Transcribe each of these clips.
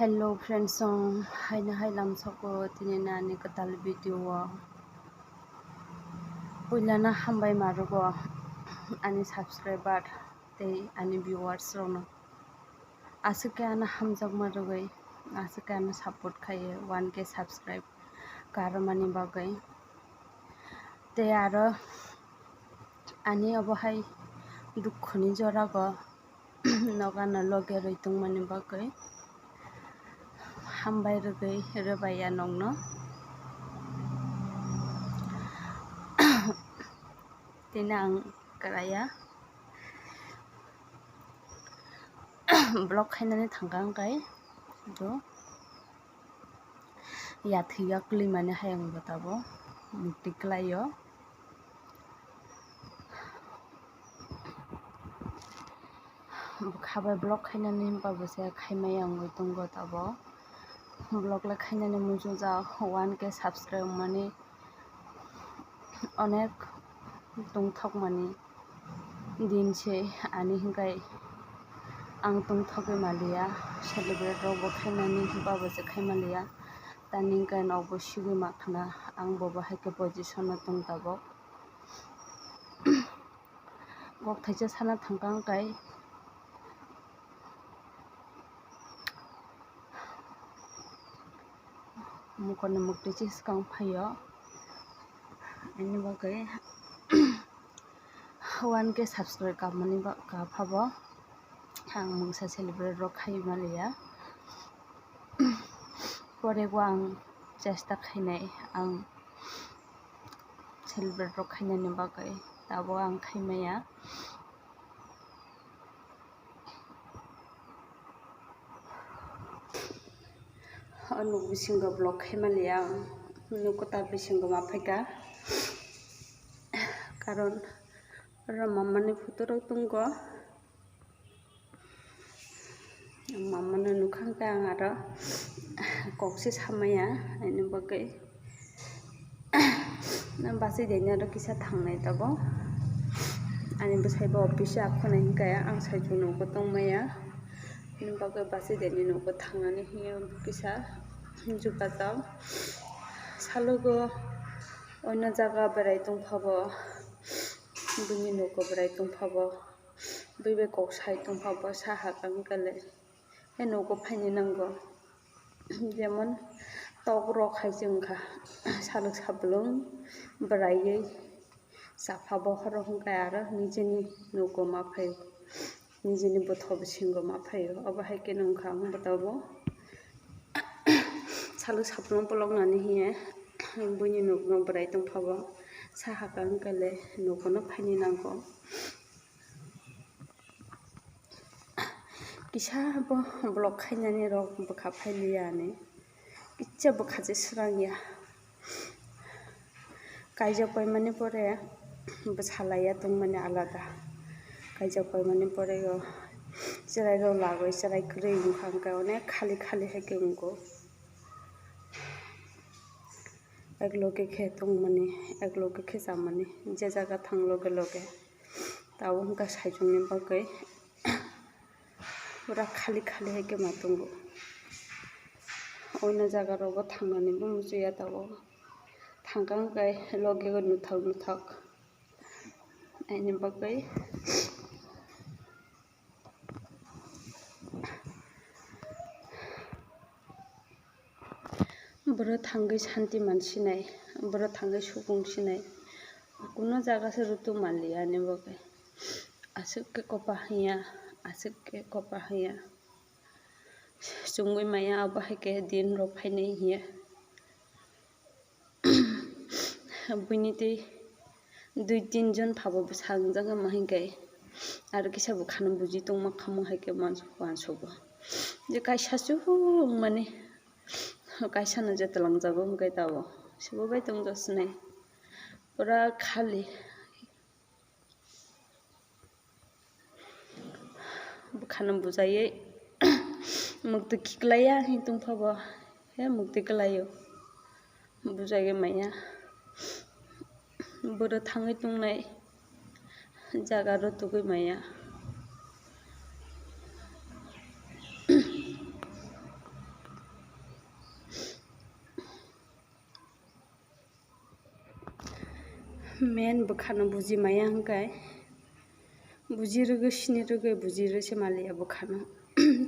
Hello friends, hai lam soko tini nani katal video puilana hambai marugo ani subscriber tei ani viewers rono asuke ana hamjak marugai asuke ana support khaye 1k subscribe karmani bagai tei aro ani obohai dukhoni jorago nogana loge roitongmani bagai hambai rugai rubaya nongno tini ang kraya vlog khainani thangkangkai do yathiya klimani hayang batabo mukti klaio khabai vlog khainani babose khaimai ang tongo tabo vlog la khainani mujuja 1k subscribe mani onek tongthokmani dinse ani hingkai ang tongthogoi maliya celebrate rok bo khainani babose khaimaliya tani hingkai nokbo sigoi makhana ang bo haike position o tongtabo kok thaisa sana thangkangkai mukoni mukti chiskang phaio ani bagai 1k subscribe kapmani kaphabo ang mungsa celebrate rok khai maliya porego ang chesta khainai ang celebrate rok khainani bagai tabo ang khaimaya nuk bisingo vlog khaimaliya nukuta bisingo maphaika karon mamani photo rok tongo mamani nukhangka ang aro kokse samaya ani bagai basi deni aro kisa thangnai tabo ani bwsaibo office akhonai hingkaya ang saijo nugo tongmaya ani bagai basi deni nugo thangnani hiyo kisa jupajak salugo oino jaga berai tongphabo bini nugo berai tongphabo bui kok sai tongphabo saha kangkale he nugo phaini nango jemon tok rok haise wngkha saluk sablung beraioi saphabo horok hingkha aro nijeni nugo maphaio nijeni botho bisingo maphaio obo haike nongkha botabo saluk sablung polognani hiye buini nugo berai tongphabo saha kangkale nugono phaini nango kisa bo vlog khainani rok bwkha phailiya ani kitsa bwkhaje swrangya kaijak paimani pore bwsalaya tongmani alada kaijak paimani pore cherai rok lagoi cherai kwrwi wngkha hingkha onek khali khali haike wngko ekloge khe tongmani ekloge khe chamani je jaga thang loge loge tabo hingkha saijongni bagoi pura khali khali haike ma tongo oino jaga rogo thangnani bo muchuya tabo thangkangkai loge o nuthok ani bagai boro thangoi shanti mansinai boro thangoi subung sinai kuno jaga se rutu manliya ani bagai asukke kopa hiya chungui maya abo haike din rok phainai hiya buini tei 2-3 jon phabo bwsajagma hingkai aro kisa bwkhano buji tongma khamung haike uansugo je kaisa chungmani kaisa no jetolangjago hingkai tabo sibobai tongjago swnai pura khali bwkhano bujaioi mukti kiklaya hing tongphabo he mukti klaio bujaioi maya boro thangoi tongnai jaga rutugoi maya मेन बोखानो बुजिमाया हंखाय बुजिरोगो सिनि रोगो बुजिरोसे मालिया बोखानो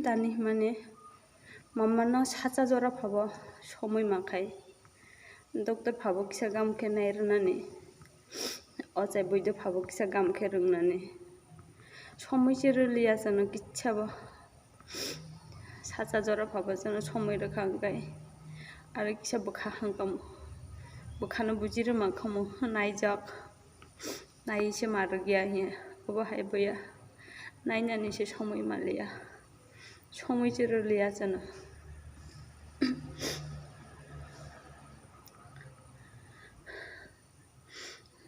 तानि माने मामानो साचा जरा फाबो समय माखाय डक्टर फाबो किसा गामखे नायरनानै अजाय बयदो फाबो किसा गामखे रोंनानै समय जिरलिया जनो किच्छाबो साचा जरा फाबो जनो समय रोखा हंखाय आरो किसा बोखा हंखाम बोखानो बुजिरो माखामो नायजाक नायसे मारो गया हिया अब हाय बया नायनानैसे समय मालिया समय जिरलिया जनो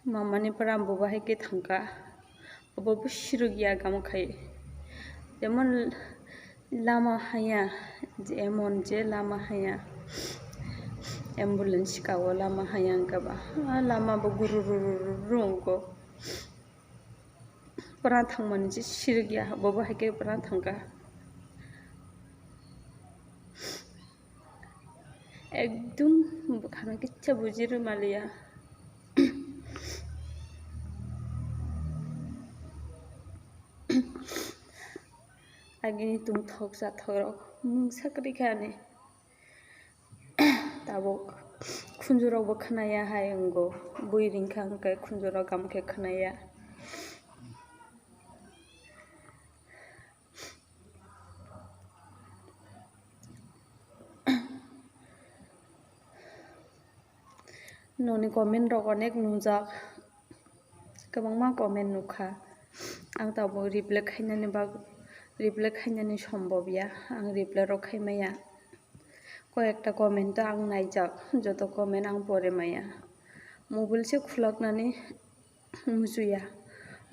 मामानि परामबो बाहाय के थांका अब बुशिरो गया गामखाय जेमन लामा हाया जेमन जे लामा हाया एम्बुलेंस कावो लामा हाया अंकाबा लामा बो गुरुरुरुरुरुंगो परा थांमन जे सिर गया अब बाहाय के परा थांका एकदम बोखानो किच्छा बुजिरो मालिया आगिनि तुम थक जाथरो मुंसाकरि खाने ताबो खुंजुरावबो खोनाया हाय अंगो बुइरिंखा अंकाय खुंजुराव गामखे खोनाया न'नि कमेन्ट रग अनेक नुजाक गोबांमा कमेन्ट नुखा आं ताबो रिप्लाय खायनानै सम्भबिया आं रिप्लाय रग खायमाया कयेकटा कमेन्ट आं नायजाक जत कमेन्ट आं परे माया मबाइल से खुलाकनानै मुजुया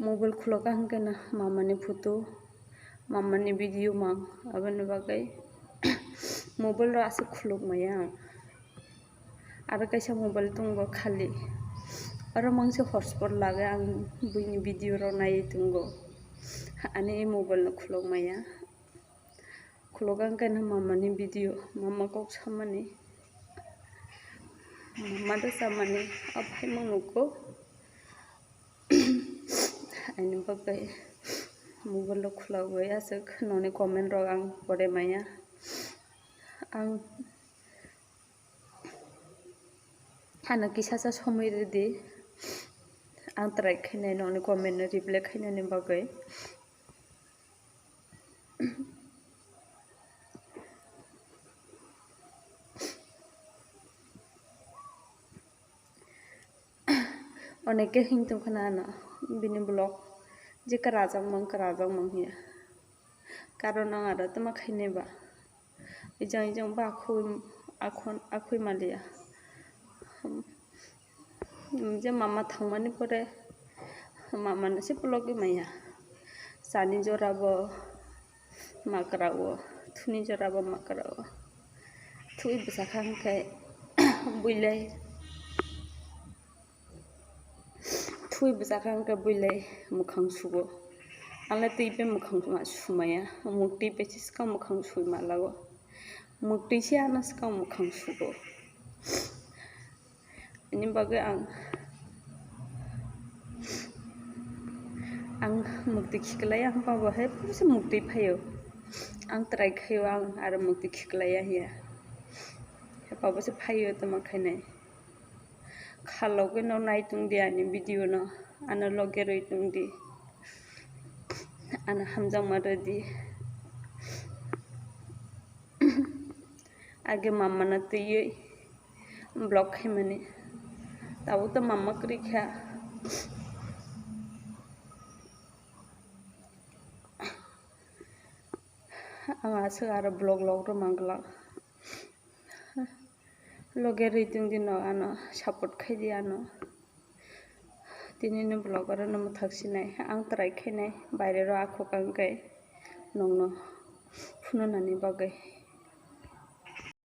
मबाइल खुलाका हंकेना मामानि फटो मामानि भिडियो मां अबनि बागै मबाइल रासे खुलुक माया आरो कैसा मोबाइल दंगो खाली आरो मांसे हटस्पट लागे आं बुइनि भिडियो रो नायै दंगो आने मोबाइल न खुलक माया खुलगां केन मामानि भिडियो मामा को सामाने मामा द सामाने अफाय मनुको आने बगै मोबाइल खुलागो यासक न'नि कमेन्ट रो आं परे माया आं आना किसासा समय रेदि आं ट्राइ खायनाय न'नि कमेन्ट रिप्लाय खायनानै बागै अनेके हिंतु खनाना बिनि ब्लग जे कराजों मां हिया कारण आं आरो तमा खायनेबा इजां बा आखुय मालिया जे मामा थांमानि परे मामानो से ब्लग माया सानि जराबो माकरावो थुनि जराबो माकरावो थुइ बसाखा हंखाय बुइलाय थुइ बसाखा हंखाय बुइलाय मुखां सुगो आंलाय तैबे मुखां सुमाया मुक्ति बेसिसका मुखां सुइ मालागो मुक्ति से आनासका मुखां सुगो ini bagai ang mukti khiklaya ang pabahay puse mukti phayo ang try khayo ang ara mukti khiklaya hiya he pabose phayo tama khainai khaloge no naitung di ani video no ana loge roitung di ana hamjang maradi age mama na tiyei blog khaimani ताऊ तो मामा करी क्या आंगासो आरो blog रो मांगला लगे rating दिनो आनो support खायदि आनो दिनैनो ब्लग आरो नम थाक्सिनाय आं ट्राइ खायनाय बायरे रो आखो कांगाय नंनो फुननानै बागै